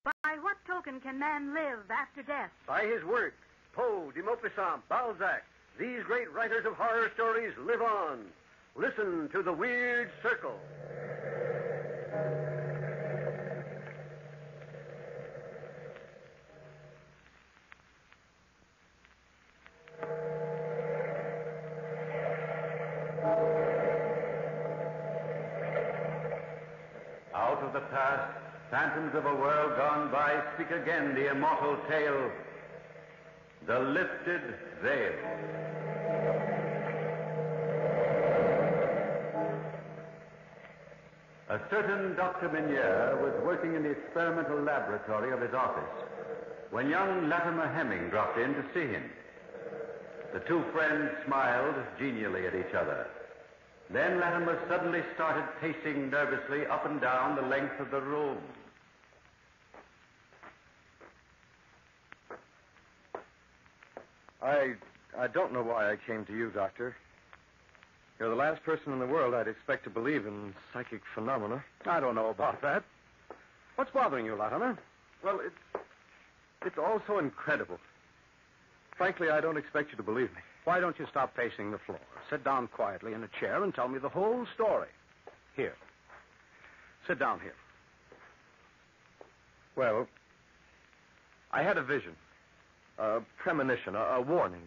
By what token can man live after death? By his work. Poe, de Maupassant, Balzac. These great writers of horror stories live on. Listen to The Weird Circle. Out of the past, phantoms of a world gone by speak again the immortal tale, The Lifted Veil. A certain Dr. Minier was working in the experimental laboratory of his office when young Latimer Hemming dropped in to see him. The two friends smiled genially at each other. Then Latimer suddenly started pacing nervously up and down the length of the room. I don't know why I came to you, Doctor. You're the last person in the world I'd expect to believe in psychic phenomena. I don't know about that. What's bothering you, Latimer? Well, it's all so incredible. Frankly, I don't expect you to believe me. Why don't you stop pacing the floor? Sit down quietly in a chair and tell me the whole story. Here. Sit down here. Well, I had a vision. A premonition, a warning.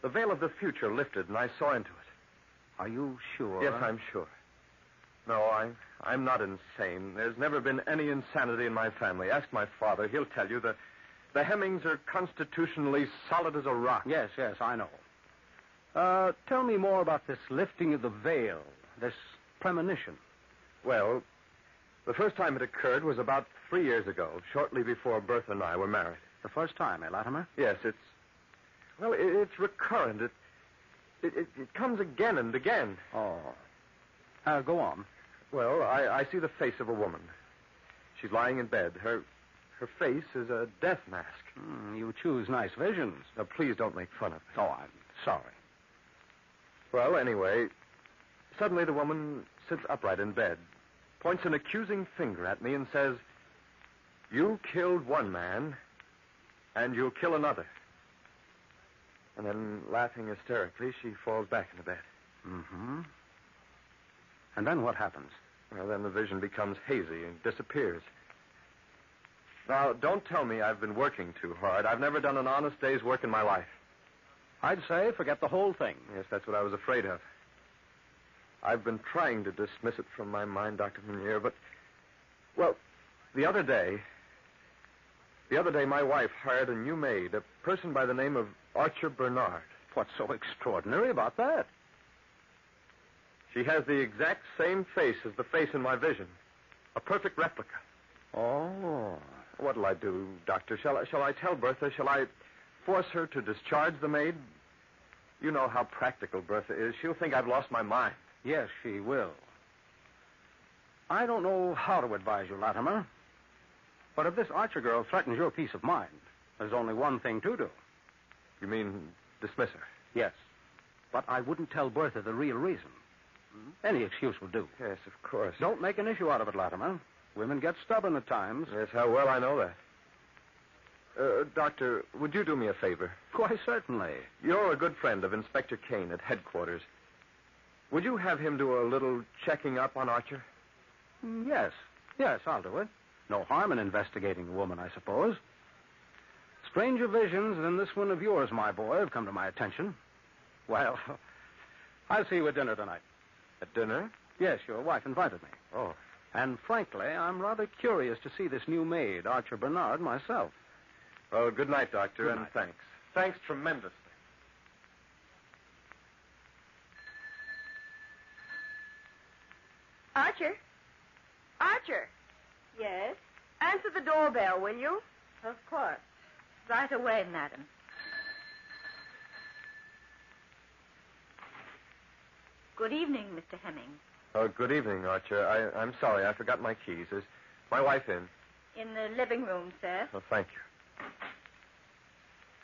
The veil of the future lifted, and I saw into it. Are you sure? Yes, I'm sure. No, I'm not insane. There's never been any insanity in my family. Ask my father. He'll tell you that the Hemmings are constitutionally solid as a rock. Yes, I know. Tell me more about this lifting of the veil, this premonition. Well, the first time it occurred was about 3 years ago, shortly before Bertha and I were married. The first time, Latimer? Yes, it's recurrent. It comes again and again. Oh. Go on. Well, I see the face of a woman. She's lying in bed. Her face is a death mask. You choose nice visions. Now, please don't make fun of me. Oh, I'm sorry. Well, anyway, suddenly the woman sits upright in bed, points an accusing finger at me and says, "You killed one man, and you'll kill another." And then, laughing hysterically, she falls back into bed. Mm-hmm. And then what happens? Well, then the vision becomes hazy and disappears. Now, don't tell me I've been working too hard. I've never done an honest day's work in my life. I'd say forget the whole thing. Yes, that's what I was afraid of. I've been trying to dismiss it from my mind, Dr. Minier, but... Well, the other day, my wife hired a new maid, a person by the name of Archer Bernard. What's so extraordinary about that? She has the exact same face as the face in my vision. A perfect replica. Oh. What'll I do, Doctor? Shall I tell Bertha? Shall I force her to discharge the maid? You know how practical Bertha is. She'll think I've lost my mind. Yes, she will. I don't know how to advise you, Latimer. But if this Archer girl threatens your peace of mind, there's only one thing to do. You mean dismiss her? Yes. But I wouldn't tell Bertha the real reason. Any excuse will do. Yes, of course. Don't make an issue out of it, Latimer. Women get stubborn at times. Yes, how well I know that. Doctor, would you do me a favor? Why, certainly. You're a good friend of Inspector Kane at headquarters. Would you have him do a little checking up on Archer? Yes, I'll do it. No harm in investigating the woman, I suppose. Stranger visions than this one of yours, my boy, have come to my attention. Well, I'll see you at dinner tonight. At dinner? Yes, your wife invited me. Oh. And frankly, I'm rather curious to see this new maid, Archer Bernard, myself. Well, good night, Doctor, Good and night. thanks. Thanks tremendously. Archer? Archer? Yes? Answer the doorbell, will you? Of course. Right away, madam. Good evening, Mr. Hemming. Oh, good evening, Archer. I'm sorry, I forgot my keys. Is my wife in? In the living room, sir. Oh, thank you.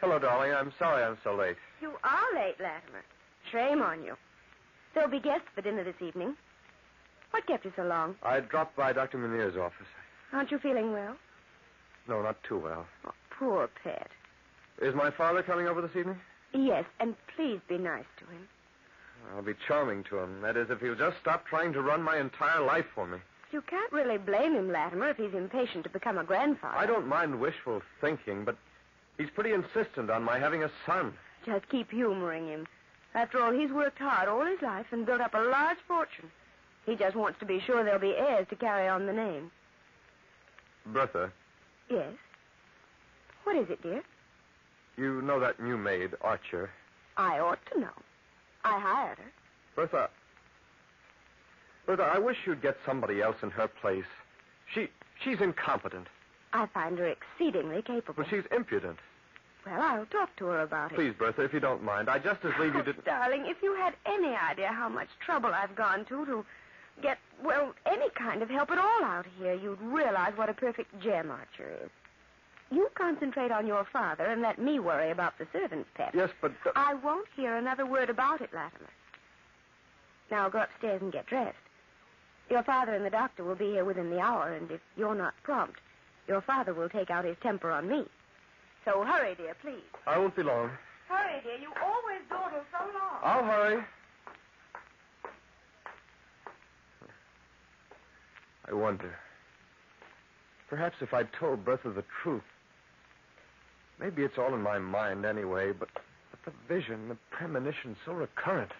Hello, darling. I'm sorry I'm so late. You are late, Latimer. Shame on you. There'll be guests for dinner this evening. What kept you so long? I dropped by Dr. Munir's office. Aren't you feeling well? No, not too well. Oh, poor pet. Is my father coming over this evening? Yes, and please be nice to him. I'll be charming to him. That is, if he'll just stop trying to run my entire life for me. You can't really blame him, Latimer, if he's impatient to become a grandfather. I don't mind wishful thinking, but he's pretty insistent on my having a son. Just keep humoring him. After all, he's worked hard all his life and built up a large fortune. He just wants to be sure there'll be heirs to carry on the name. Bertha, Yes? What is it, dear? you know that new maid, Archer. I ought to know. I hired her. Bertha, I wish you'd get somebody else in her place. She's incompetent. I find her exceedingly capable. But she's impudent. Well, I'll talk to her about it. Please, Bertha, if you don't mind. I just as leave you didn't... Darling, if you had any idea how much trouble I've gone to get, well, any kind of help at all out here, you'd realize what a perfect gem Archer is. You concentrate on your father and let me worry about the servants' pet. Yes, but... I won't hear another word about it, Latimer. Now go upstairs and get dressed. Your father and the doctor will be here within the hour, and if you're not prompt, your father will take out his temper on me. So hurry, dear, please. I won't be long. Hurry, dear. You always dawdle so long. I'll hurry. I wonder. Perhaps if I'd told Bertha the truth. Maybe it's all in my mind anyway, but the vision, the premonition, so recurrent.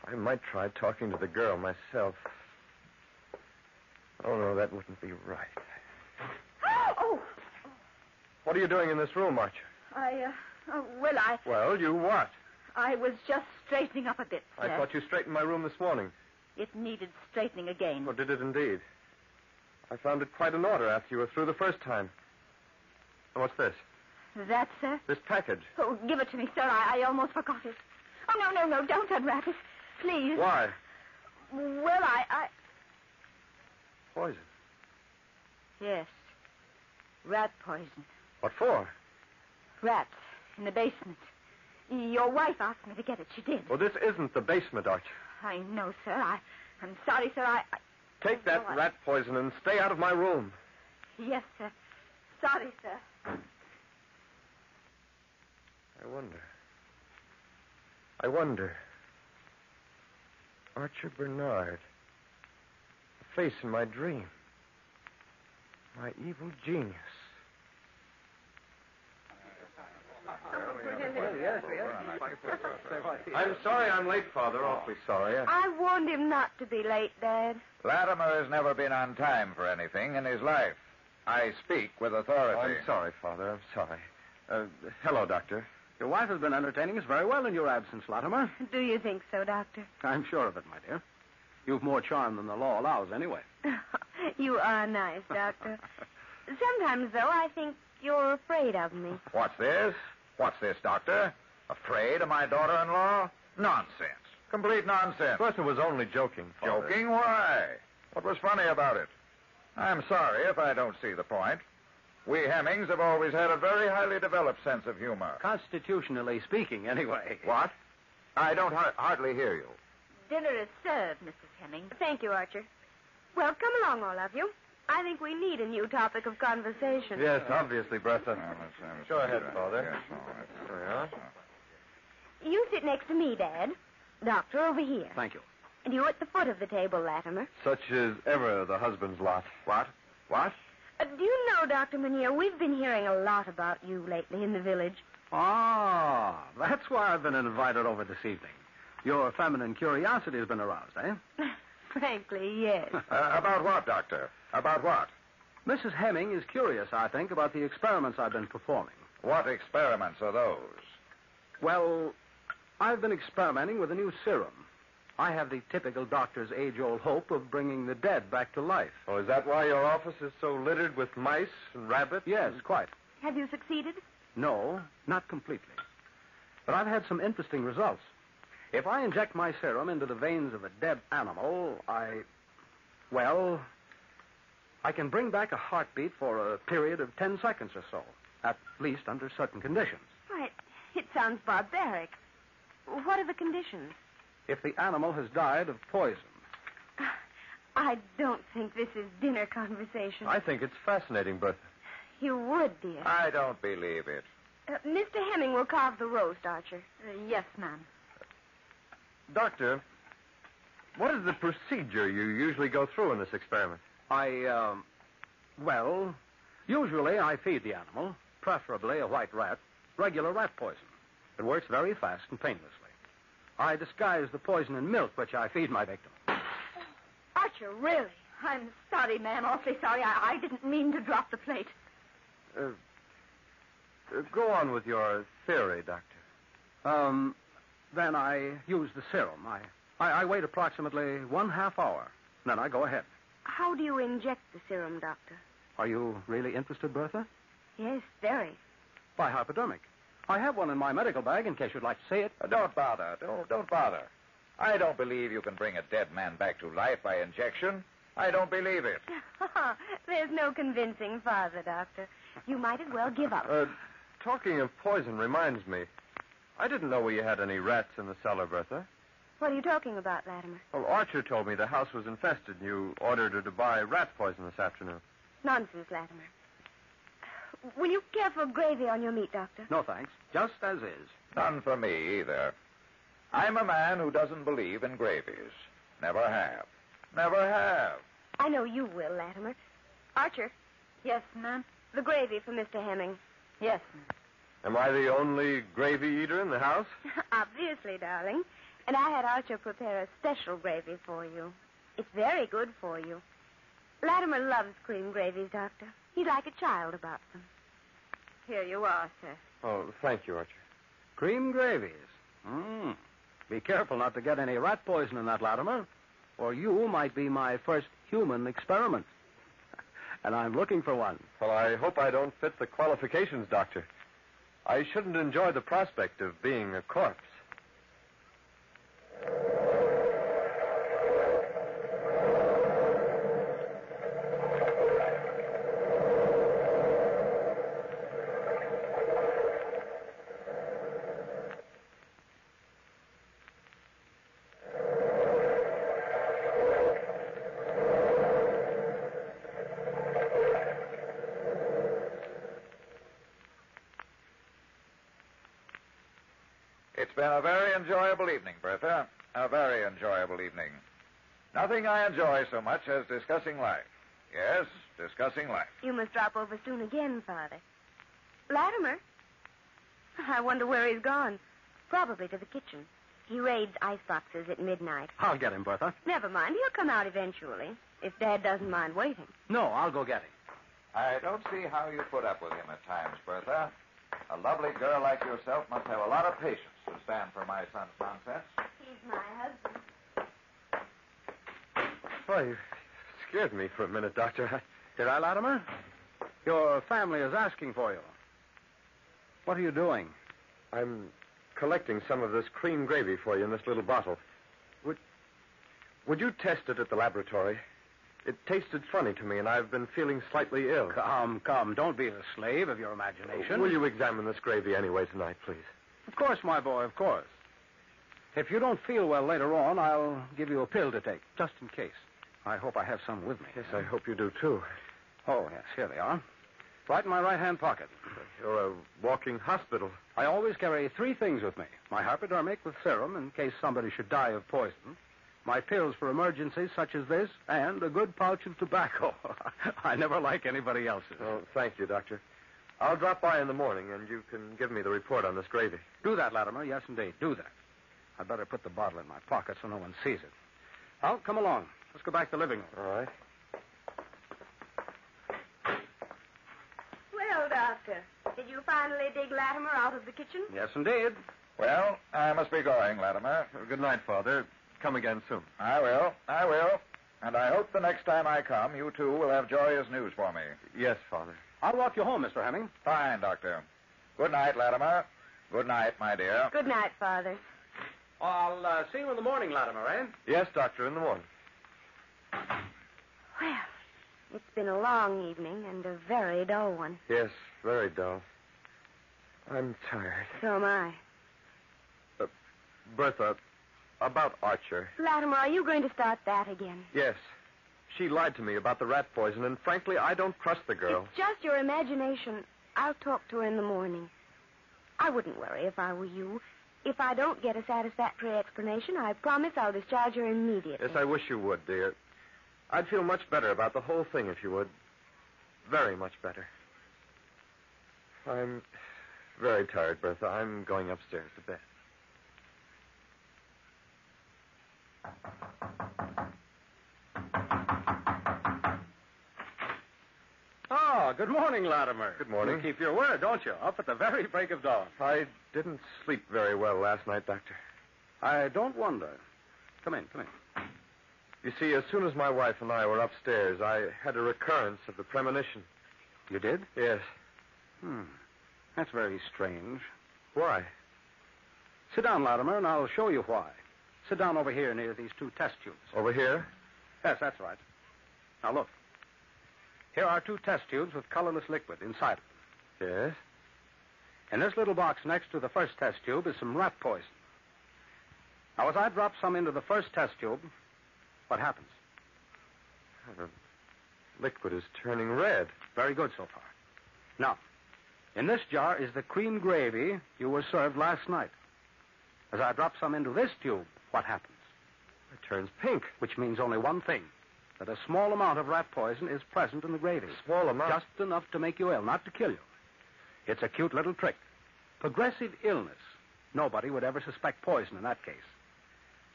I might try talking to the girl myself. Oh, no, that wouldn't be right. Oh! What are you doing in this room, Archer? Well, you what? I was just straightening up a bit, sir. I thought you straightened my room this morning. It needed straightening again. Oh, did it indeed? I found it quite in order after you were through the first time. And what's this? That, sir? This package. Oh, give it to me, sir. I almost forgot it. Oh, no, don't unwrap it. Please. Why? Well, I... Poison. Yes. Rat poison. What for? Rats in the basement. Your wife asked me to get it. She did. Well, this isn't the basement, Archer. I know, sir. I'm sorry, sir. Take that rat poison and stay out of my room. Yes, sir. Sorry, sir. I wonder. Archer Bernard. The face in my dream. My evil genius. I'm sorry I'm late, Father. Awfully sorry. I warned him not to be late, Dad. Latimer has never been on time for anything in his life. I speak with authority. I'm sorry, Father. I'm sorry. Hello, Doctor. Your wife has been entertaining us very well in your absence, Latimer. Do you think so, Doctor? I'm sure of it, my dear. You've more charm than the law allows, anyway. You are nice, Doctor. Sometimes, though, I think you're afraid of me. What's this? What's this, Doctor? Afraid of my daughter-in-law? Nonsense. Complete nonsense. Bertha was only joking, Father. Joking? Why? What was funny about it? I'm sorry if I don't see the point. We Hemmings have always had a very highly developed sense of humor. Constitutionally speaking, anyway. What? I don't hardly hear you. Dinner is served, Mrs. Hemming. Thank you, Archer. Well, come along, all of you. I think we need a new topic of conversation. Yes, obviously, Bertha. Let's Go ahead, Father. Yes, all right. There we are. You sit next to me, Dad. Doctor, over here. Thank you. And you at the foot of the table, Latimer. Such is ever the husband's lot. What? What? Do you know, Dr. Munir, we've been hearing a lot about you lately in the village. Ah, that's why I've been invited over this evening. Your feminine curiosity has been aroused, eh? Frankly, yes. About what, Doctor? About what? Mrs. Hemming is curious, I think, about the experiments I've been performing. What experiments are those? Well, I've been experimenting with a new serum. I have the typical doctor's age-old hope of bringing the dead back to life. Oh, is that why your office is so littered with mice and rabbits? Yes, quite. Have you succeeded? No, not completely. But I've had some interesting results. If I inject my serum into the veins of a dead animal, I can bring back a heartbeat for a period of 10 seconds or so, at least under certain conditions. Right. It sounds barbaric. What are the conditions? If the animal has died of poison. I don't think this is dinner conversation. I think it's fascinating, Bertha. You would, dear. I don't believe it. Mr. Hemming will carve the roast, Archer. Yes, ma'am. Doctor, what is the procedure you usually go through in this experiment? Well, usually I feed the animal, preferably a white rat, regular rat poison. It works very fast and painlessly. I disguise the poison in milk, which I feed my victim. Archer, really? I'm sorry, ma'am. Awfully sorry. I didn't mean to drop the plate. Go on with your theory, Doctor. Then I use the serum. I wait approximately 1/2 hour. Then I go ahead. How do you inject the serum, Doctor? Are you really interested, Bertha? Yes, very. By hypodermic. I have one in my medical bag in case you'd like to see it. Don't bother. Don't bother. I don't believe you can bring a dead man back to life by injection. I don't believe it. There's no convincing Father, Doctor. You might as well give up. Talking of poison reminds me. I didn't know we had any rats in the cellar, Bertha. What are you talking about, Latimer? Well, Archer told me the house was infested and you ordered her to buy rat poison this afternoon. Nonsense, Latimer. Will you care for gravy on your meat, Doctor? No, thanks. Just as is. None for me, either. I'm a man who doesn't believe in gravies. Never have. Never have. I know you will, Latimer. Archer, Yes, ma'am. the gravy for Mr. Hemming. Yes, ma'am. Am I the only gravy eater in the house? Obviously, darling. And I had Archer prepare a special gravy for you. It's very good for you. Latimer loves cream gravies, Doctor. He's like a child about them. Here you are, sir. Oh, thank you, Archer. Cream gravies. Be careful not to get any rat poison in that, Latimer, or you might be my first human experiment. And I'm looking for one. Well, I hope I don't fit the qualifications, Doctor. I shouldn't enjoy the prospect of being a corpse. It's been a very enjoyable evening, Bertha. A very enjoyable evening. Nothing I enjoy so much as discussing life. Yes, discussing life. You must drop over soon again, Father. Latimer? I wonder where he's gone. Probably to the kitchen. He raids ice boxes at midnight. I'll get him, Bertha. Never mind. He'll come out eventually, if Dad doesn't mind waiting. No, I'll go get him. I don't see how you put up with him at times, Bertha. A lovely girl like yourself must have a lot of patience to stand for my son's nonsense. He's my husband. Oh, you scared me for a minute, Doctor. Did I, Latimer? Your family is asking for you. What are you doing? I'm collecting some of this cream gravy for you in this little bottle. Would you test it at the laboratory? It tasted funny to me, and I've been feeling slightly ill. Come. Don't be the slave of your imagination. Will you examine this gravy anyway tonight, please? Of course, my boy, of course. If you don't feel well later on, I'll give you a pill to take, just in case. I hope I have some with me. Yes, I hope you do, too. Oh, yes, here they are. Right in my right-hand pocket. You're a walking hospital. I always carry 3 things with me. My hypodermic with serum in case somebody should die of poison. My pills for emergencies such as this, and a good pouch of tobacco. I never like anybody else's. Oh, thank you, Doctor. I'll drop by in the morning, and you can give me the report on this gravy. Do that, Latimer. Yes, indeed. Do that. I'd better put the bottle in my pocket so no one sees it. Well, come along. Let's go back to the living room. All right. Well, Doctor, did you finally dig Latimer out of the kitchen? Yes, indeed. Well, I must be going, Latimer. Good night, Father. Come again soon. I will. And I hope the next time I come, you two will have joyous news for me. Yes, Father. I'll walk you home, Mr. Hemming. Fine, Doctor. Good night, Latimer. Good night, my dear. Good night, Father. I'll see you in the morning, Latimer, eh? Yes, Doctor, in the morning. Well, it's been a long evening and a very dull one. Yes, very dull. I'm tired. So am I. Bertha, about Archer. Latimer, are you going to start that again? Yes. She lied to me about the rat poison, and frankly, I don't trust the girl. It's just your imagination. I'll talk to her in the morning. I wouldn't worry if I were you. If I don't get a satisfactory explanation, I promise I'll discharge her immediately. Yes, I wish you would, dear. I'd feel much better about the whole thing if you would. Very much better. I'm very tired, Bertha. I'm going upstairs to bed. Oh, good morning, Latimer. Good morning. You keep your word, don't you? Up at the very break of dawn. I didn't sleep very well last night, Doctor. I don't wonder. Come in. You see, as soon as my wife and I were upstairs, I had a recurrence of the premonition. You did? Yes. That's very strange. Why? Sit down, Latimer, and I'll show you why. Sit down over here near these 2 test tubes. Over here? Yes, that's right. Now, look. Here are 2 test tubes with colorless liquid inside them. Yes. In this little box next to the first test tube is some rat poison. Now, as I drop some into the first test tube, what happens? The liquid is turning red. Very good so far. Now, in this jar is the cream gravy you were served last night. As I drop some into this tube, what happens? It turns pink. Which means only one thing, that a small amount of rat poison is present in the gravy. Small amount? Just enough to make you ill, not to kill you. It's a cute little trick. Progressive illness. Nobody would ever suspect poison in that case.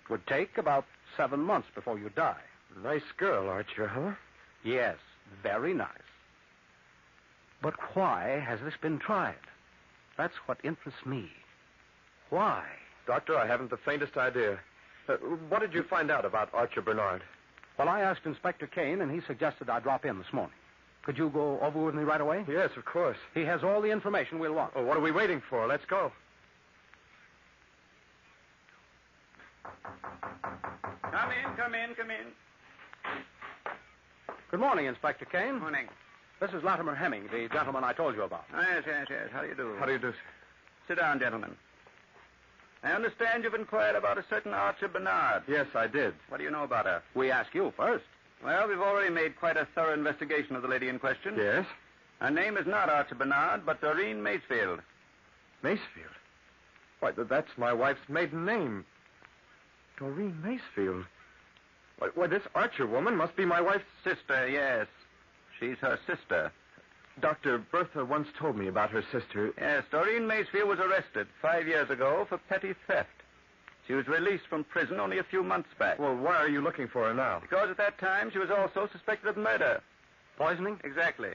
It would take about 7 months before you die. Nice girl, Archer, huh? Yes, very nice. But why has this been tried? That's what interests me. Why? Doctor, I haven't the faintest idea. What did you find out about Archer Bernard? Well, I asked Inspector Kane, and he suggested I drop in this morning. Could you go over with me right away? Yes, of course. He has all the information we'll want. Well, what are we waiting for? Let's go. Come in. Good morning, Inspector Kane. Morning. This is Latimer Hemming, the gentleman I told you about. Oh, yes. How do you do? How do you do, sir? Sit down, gentlemen. I understand you've inquired about a certain Archer Bernard. Yes, I did. What do you know about her? We ask you first. Well, we've already made quite a thorough investigation of the lady in question. Yes? Her name is not Archer Bernard, but Doreen Macefield. Macefield? Why, that's my wife's maiden name. Doreen Macefield. Why, this Archer woman must be my wife's... Sister, yes. She's her sister. Dr. Bertha once told me about her sister. Yes, Doreen Macefield was arrested 5 years ago for petty theft. She was released from prison only a few months back. Well, why are you looking for her now? Because at that time she was also suspected of murder. Poisoning? Exactly.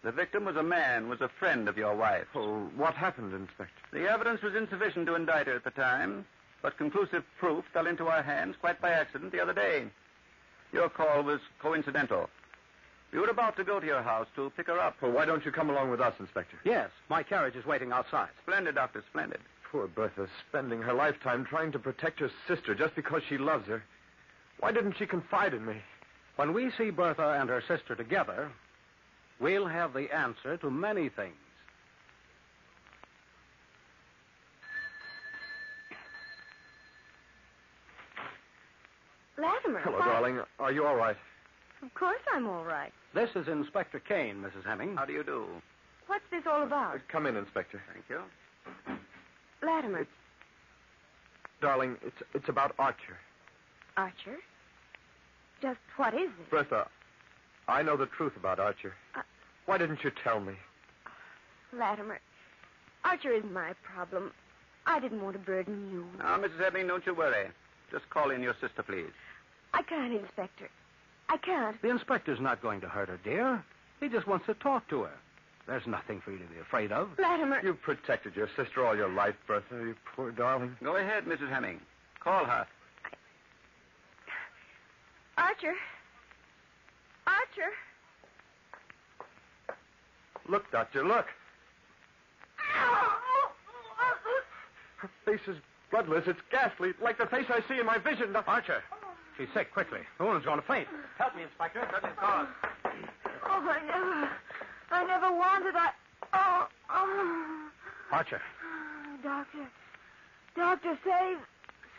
The victim was a man, was a friend of your wife. Oh, what happened, Inspector? The evidence was insufficient to indict her at the time, but conclusive proof fell into our hands quite by accident the other day. Your call was coincidental. We were about to go to your house to pick her up. Well, why don't you come along with us, Inspector? Yes, my carriage is waiting outside. Splendid, Doctor, splendid. Poor Bertha, spending her lifetime trying to protect her sister just because she loves her. Why didn't she confide in me? When we see Bertha and her sister together, we'll have the answer to many things. Latimer. Hello, darling. Are you all right? Of course I'm all right. This is Inspector Kane, Mrs. Hemming. How do you do? What's this all about? Come in, Inspector. Thank you. Latimer. Darling, it's about Archer. Archer? Just what is it? Bertha, I know the truth about Archer. Why didn't you tell me? Latimer, Archer isn't my problem. I didn't want to burden you. Now, Mrs. Hemming, don't you worry. Just call in your sister, please. I can't, Inspector. I can't. The inspector's not going to hurt her, dear. He just wants to talk to her. There's nothing for you to be afraid of. Latimer. You've protected your sister all your life, Bertha, you poor darling. Go ahead, Mrs. Hemming. Call her. Archer. Archer. Look, Doctor, look. Her face is bloodless. It's ghastly, like the face I see in my vision. Archer. She's sick, quickly. The woman's going to faint. Help me, Inspector. Let me cause. Oh, I never wanted that. Oh. Archer. Doctor, save.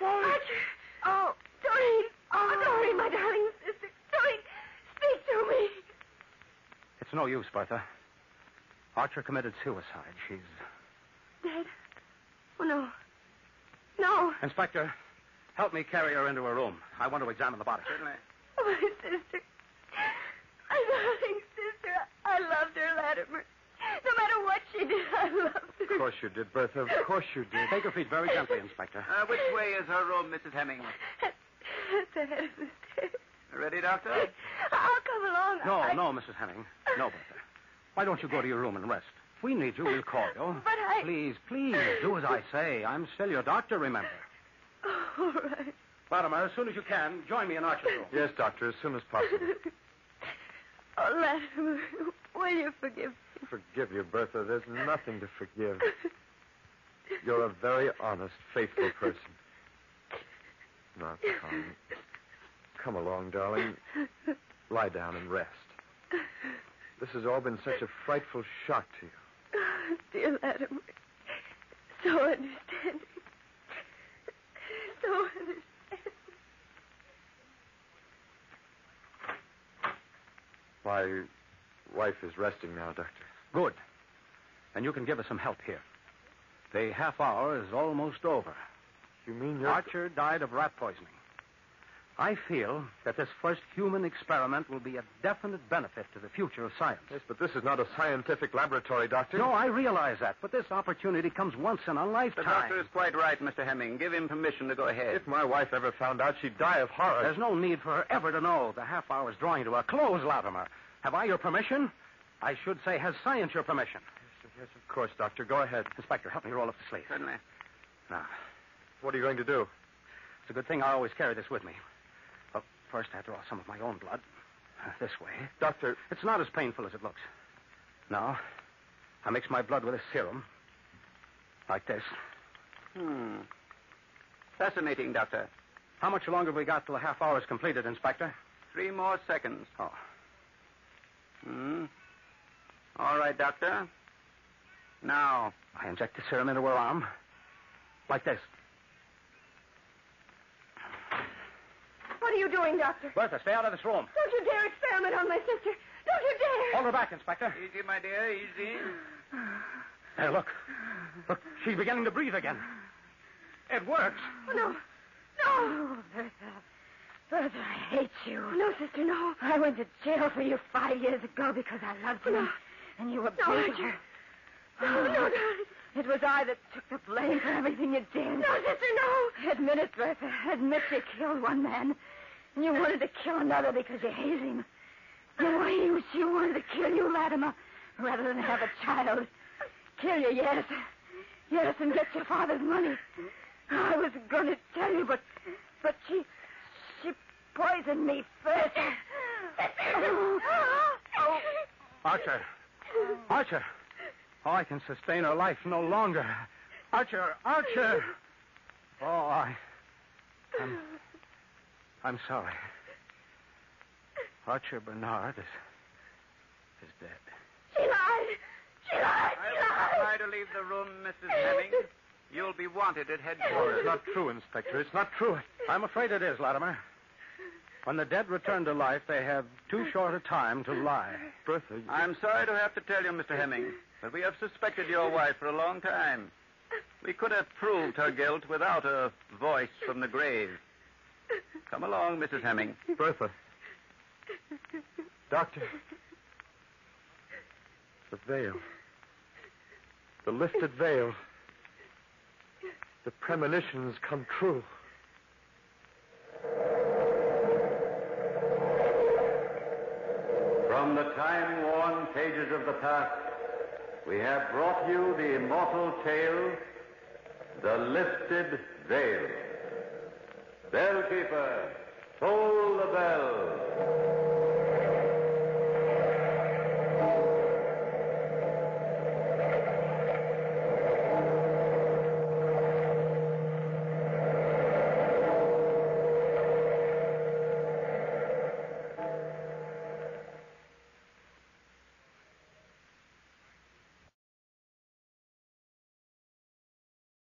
Archer. Oh, Doreen. Oh, Doreen, my darling sister. Doreen, no use, Bertha. Archer committed suicide. She's... Dead? Oh, no. No. Inspector, help me carry her into her room. I want to examine the body. Certainly. Oh, my sister. My darling sister. I loved her, Latimer. No matter what she did, I loved her. Of course you did, Bertha. Of course you did. Take her feet very gently, Inspector. Which way is her room, Mrs. Hemming? At the head of the stairs. Ready, Doctor? I'll come along. No, Mrs. Hemming. No, Bertha. Why don't you go to your room and rest? If we need you, we'll call you. But I... Please, do as I say. I'm still your doctor, remember. All right. Latimer, as soon as you can, join me in Archer's room. Yes, Doctor, as soon as possible. Oh, Latimer, will you forgive me? Forgive you, Bertha. There's nothing to forgive. You're a very honest, faithful person. Now, come along, darling. Lie down and rest. This has all been such a frightful shock to you. Dear Latimer, so understanding. So understanding. My wife is resting now, Doctor. Good. And you can give us some help here. The half hour is almost over. You mean you're... Archer died of rat poisoning. I feel that this first human experiment will be a definite benefit to the future of science. Yes, but this is not a scientific laboratory, Doctor. No, I realize that, but this opportunity comes once in a The lifetime. doctor is quite right, Mr. Hemming. Give him permission to go ahead. If my wife ever found out, she'd die of horror. There's no need for her ever to know. The half hour is drawing to a close, Latimer. Have I your permission? I should say, has science your permission? Yes, of course, Doctor. Go ahead. Inspector, help me roll up the sleeve. Certainly. Now, What are you going to do? it's a good thing I always carry this with me. But first, I draw some of my own blood. This way. Doctor... It's not as painful as it looks. Now, I mix my blood with a serum. Like this. Fascinating, Doctor. How much longer have we got till the half hour is completed, Inspector? 3 more seconds. Oh. All right, Doctor. Now. I inject the serum into her arm. Like this. What are you doing, Doctor? Bertha, stay out of this room. Don't you dare experiment on my sister. Don't you dare. Hold her back, Inspector. Easy, my dear, easy. There, look. Look, she's beginning to breathe again. It works. Oh, no. No. Oh, Bertha. Bertha, I hate you. No, sister, no. I went to jail for you 5 years ago because I loved you. No. And you were No, Archer. No, darling. It was I that took the blame for everything you did. No, sister, no. Admit it, Bertha. Admit you killed one man. And you wanted to kill another because you hated him. She wanted to kill you, Latimer, rather than have a child. Kill you, yes. Yes, and get your father's money. I was going to tell you, but she poisoned me first. Archer. Archer. Oh, I can sustain her life no longer. Archer. Oh, I'm sorry. Archer Bernard is dead. She lied. Try to leave the room, Mrs. Hemming. You'll be wanted at headquarters. It's not true, Inspector. It's not true. I'm afraid it is, Latimer. When the dead return to life, they have too short a time to lie. Bertha, I'm sorry to have to tell you, Mr. Hemming, but we have suspected your wife for a long time. We could have proved her guilt without a voice from the grave. Come along, Mrs. Hemming. Bertha. Doctor. The veil. The lifted veil. The premonitions come true. From the time-worn pages of the past, we have brought you the immortal tale, The Lifted Veil. Bellkeeper, toll the bell.